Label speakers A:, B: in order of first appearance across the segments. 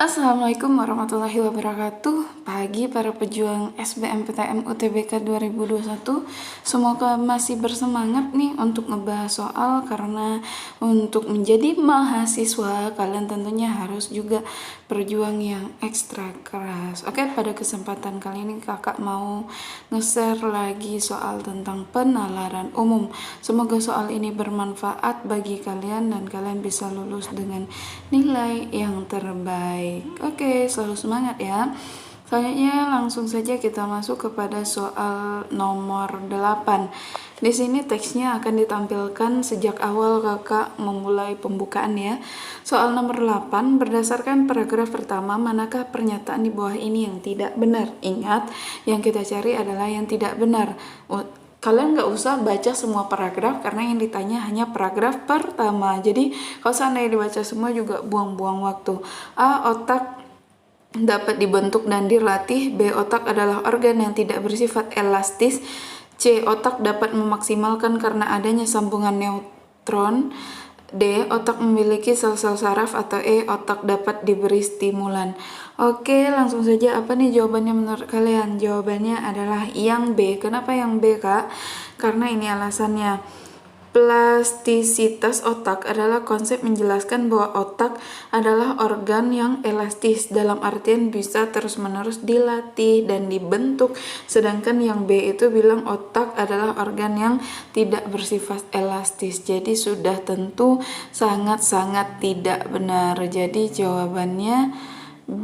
A: Assalamualaikum warahmatullahi wabarakatuh. Pagi para pejuang SBMPTN UTBK 2021. Semoga masih bersemangat nih untuk ngebahas soal, karena untuk menjadi mahasiswa kalian tentunya harus juga berjuang yang ekstra keras. Oke, pada kesempatan kali ini kakak mau nge-share lagi soal tentang penalaran umum. Semoga soal ini bermanfaat bagi kalian dan kalian bisa lulus dengan nilai yang terbaik. Oke, selalu semangat ya. Selanjutnya langsung saja kita masuk kepada soal nomor 8. Di sini teksnya akan ditampilkan sejak awal kakak memulai pembukaan ya. Soal nomor 8, berdasarkan paragraf pertama, manakah pernyataan di bawah ini yang tidak benar? Ingat, yang kita cari adalah yang tidak benar. Kalian nggak usah baca semua paragraf karena yang ditanya hanya paragraf pertama. Jadi kalau seandainya dibaca semua juga buang-buang waktu. A. Otak dapat dibentuk dan dilatih. B. Otak adalah organ yang tidak bersifat elastis. C. Otak dapat memaksimalkan karena adanya sambungan neutron. D. Otak memiliki sel-sel saraf. Atau E. Otak dapat diberi stimulan. Oke, langsung saja, apa nih jawabannya menurut kalian? Jawabannya adalah yang B. Kenapa yang B, Kak? Karena ini alasannya. Plastisitas otak adalah konsep menjelaskan bahwa otak adalah organ yang elastis, dalam artian bisa terus-menerus dilatih dan dibentuk. Sedangkan yang B itu bilang otak adalah organ yang tidak bersifat elastis. Jadi sudah tentu sangat-sangat tidak benar. Jadi jawabannya B.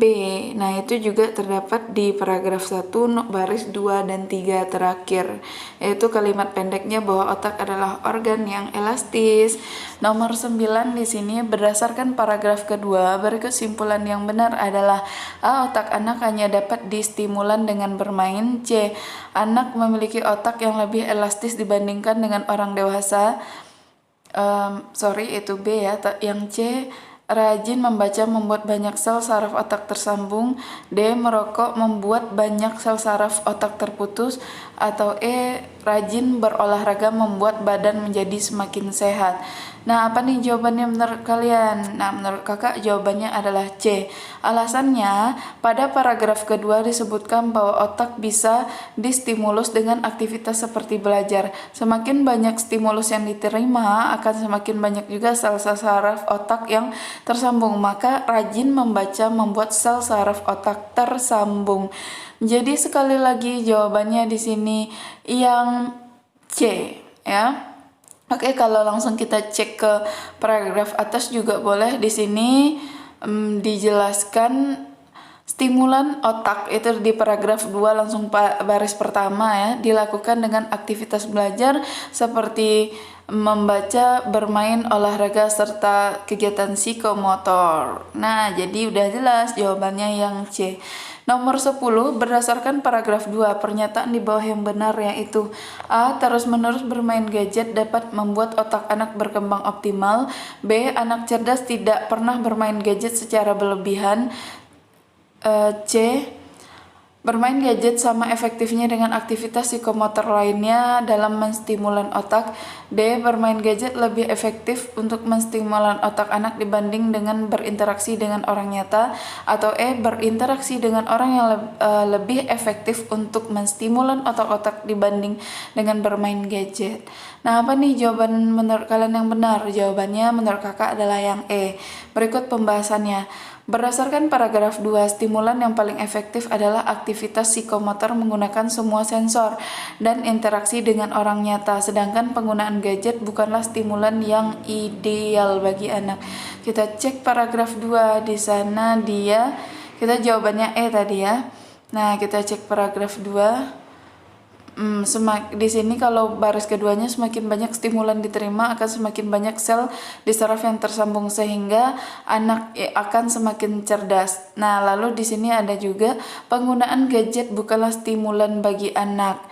A: Nah, itu juga terdapat di paragraf 1 baris 2 dan 3 terakhir, yaitu kalimat pendeknya bahwa otak adalah organ yang elastis. Nomor 9 di sini, berdasarkan paragraf kedua, berkesimpulan yang benar adalah A. Otak anak hanya dapat distimulan dengan bermain. C. Anak memiliki otak yang lebih elastis dibandingkan dengan orang dewasa. Itu B ya. Yang C, rajin membaca membuat banyak sel saraf otak tersambung. D. Merokok membuat banyak sel saraf otak terputus. Atau E. Rajin berolahraga membuat badan menjadi semakin sehat. Nah, apa nih jawabannya menurut kalian? Nah, menurut kakak jawabannya adalah C. Alasannya, pada paragraf kedua disebutkan bahwa otak bisa distimulus dengan aktivitas seperti belajar. Semakin banyak stimulus yang diterima, akan semakin banyak juga sel-sel saraf otak yang tersambung. Maka rajin membaca membuat sel saraf otak tersambung. Jadi sekali lagi jawabannya di sini yang C ya. Oke, kalau langsung kita cek ke paragraf atas juga boleh. Di sini dijelaskan stimulan otak itu di paragraf 2 langsung baris pertama ya, dilakukan dengan aktivitas belajar seperti membaca, bermain, olahraga, serta kegiatan psikomotor. Nah, jadi udah jelas jawabannya yang C. Nomor 10, berdasarkan paragraf 2, pernyataan di bawah yang benar yaitu A. Terus-menerus bermain gadget dapat membuat otak anak berkembang optimal. B. Anak cerdas tidak pernah bermain gadget secara berlebihan. C. Bermain gadget sama efektifnya dengan aktivitas psikomotor lainnya dalam menstimulan otak. D. Bermain gadget lebih efektif untuk menstimulan otak anak dibanding dengan berinteraksi dengan orang nyata. Atau E. Berinteraksi dengan orang yang lebih efektif untuk menstimulan otak-otak dibanding dengan bermain gadget. Nah, apa nih jawaban menurut kalian yang benar? Jawabannya menurut kakak adalah yang E. Berikut pembahasannya. Berdasarkan paragraf 2, stimulan yang paling efektif adalah aktivitas psikomotor menggunakan semua sensor dan interaksi dengan orang nyata, sedangkan penggunaan gadget bukanlah stimulan yang ideal bagi anak. Kita cek paragraf 2, di sana kita jawabannya E tadi ya. Nah, kita cek paragraf 2. Di sini kalau baris keduanya, semakin banyak stimulan diterima akan semakin banyak sel di saraf yang tersambung sehingga anak akan semakin cerdas. Nah, lalu di sini ada juga penggunaan gadget bukanlah stimulan bagi anak.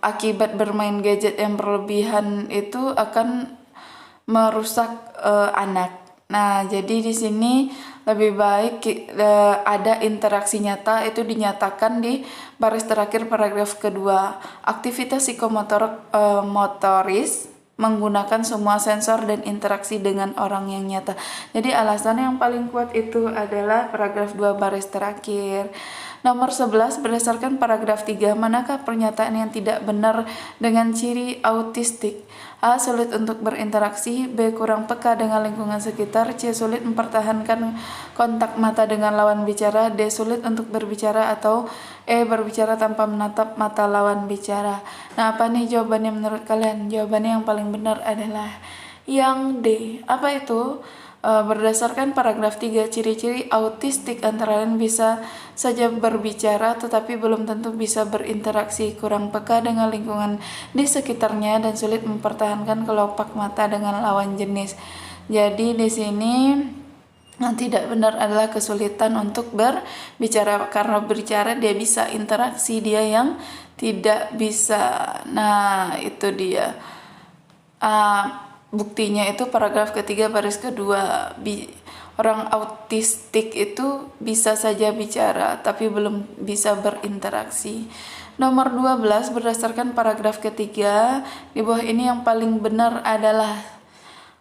A: Akibat bermain gadget yang berlebihan itu akan merusak anak. Nah, jadi di sini lebih baik ada interaksi nyata, itu dinyatakan di baris terakhir paragraf kedua. Aktivitas psikomotor motoris menggunakan semua sensor dan interaksi dengan orang yang nyata. Jadi alasan yang paling kuat itu adalah paragraf 2 baris terakhir. Nomor 11, berdasarkan paragraf 3, manakah pernyataan yang tidak benar dengan ciri autistik? A. Sulit untuk berinteraksi. B. Kurang peka dengan lingkungan sekitar. C. Sulit mempertahankan kontak mata dengan lawan bicara. D. Sulit untuk berbicara. Atau E. Berbicara tanpa menatap mata lawan bicara. Nah, apa nih jawabannya menurut kalian? Jawabannya yang paling benar adalah yang D. Apa itu? Berdasarkan paragraf 3, ciri-ciri autistik antara lain bisa saja berbicara tetapi belum tentu bisa berinteraksi, kurang peka dengan lingkungan di sekitarnya, dan sulit mempertahankan kelopak mata dengan lawan jenis. Jadi di sini yang tidak benar adalah kesulitan untuk berbicara. Karena berbicara dia bisa, interaksi dia yang tidak bisa. Nah, itu dia. Buktinya itu paragraf ketiga baris kedua. Orang autistik itu bisa saja bicara tapi belum bisa berinteraksi. Nomor 12, berdasarkan paragraf ketiga, di bawah ini yang paling benar adalah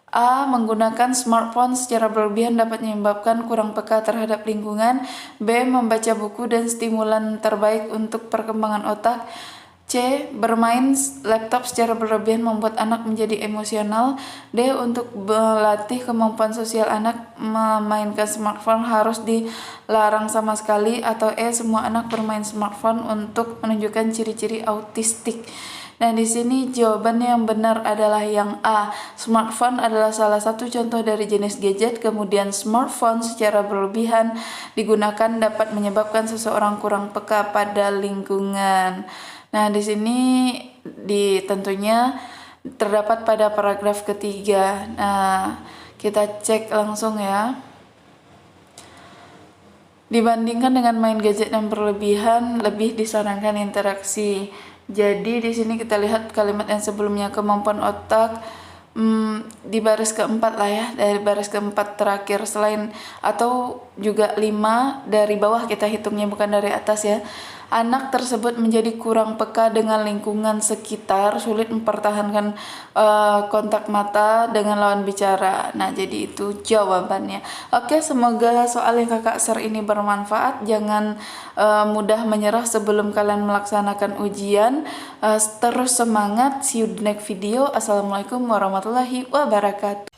A: A. Menggunakan smartphone secara berlebihan dapat menyebabkan kurang peka terhadap lingkungan. B. Membaca buku dan stimulan terbaik untuk perkembangan otak. C. Bermain laptop secara berlebihan membuat anak menjadi emosional. D. Untuk melatih kemampuan sosial anak, memainkan smartphone harus dilarang sama sekali. Atau E. Semua anak bermain smartphone untuk menunjukkan ciri-ciri autistik. Nah, di sini jawabannya yang benar adalah yang A. Smartphone adalah salah satu contoh dari jenis gadget. Kemudian smartphone secara berlebihan digunakan dapat menyebabkan seseorang kurang peka pada lingkungan. Nah, di sini tentunya terdapat pada paragraf ketiga. Nah, kita cek langsung ya. Dibandingkan dengan main gadget yang berlebihan, lebih disarankan interaksi. Jadi di sini kita lihat kalimat yang sebelumnya, kemampuan otak di baris keempat lah ya, dari baris keempat terakhir selain atau juga 5 dari bawah, kita hitungnya bukan dari atas ya. Anak tersebut menjadi kurang peka dengan lingkungan sekitar, sulit mempertahankan kontak mata dengan lawan bicara. Nah, jadi itu jawabannya. Oke, semoga soal yang kakak share ini bermanfaat. Jangan mudah menyerah sebelum kalian melaksanakan ujian. Terus semangat. See you di next video. Assalamualaikum warahmatullahi wabarakatuh.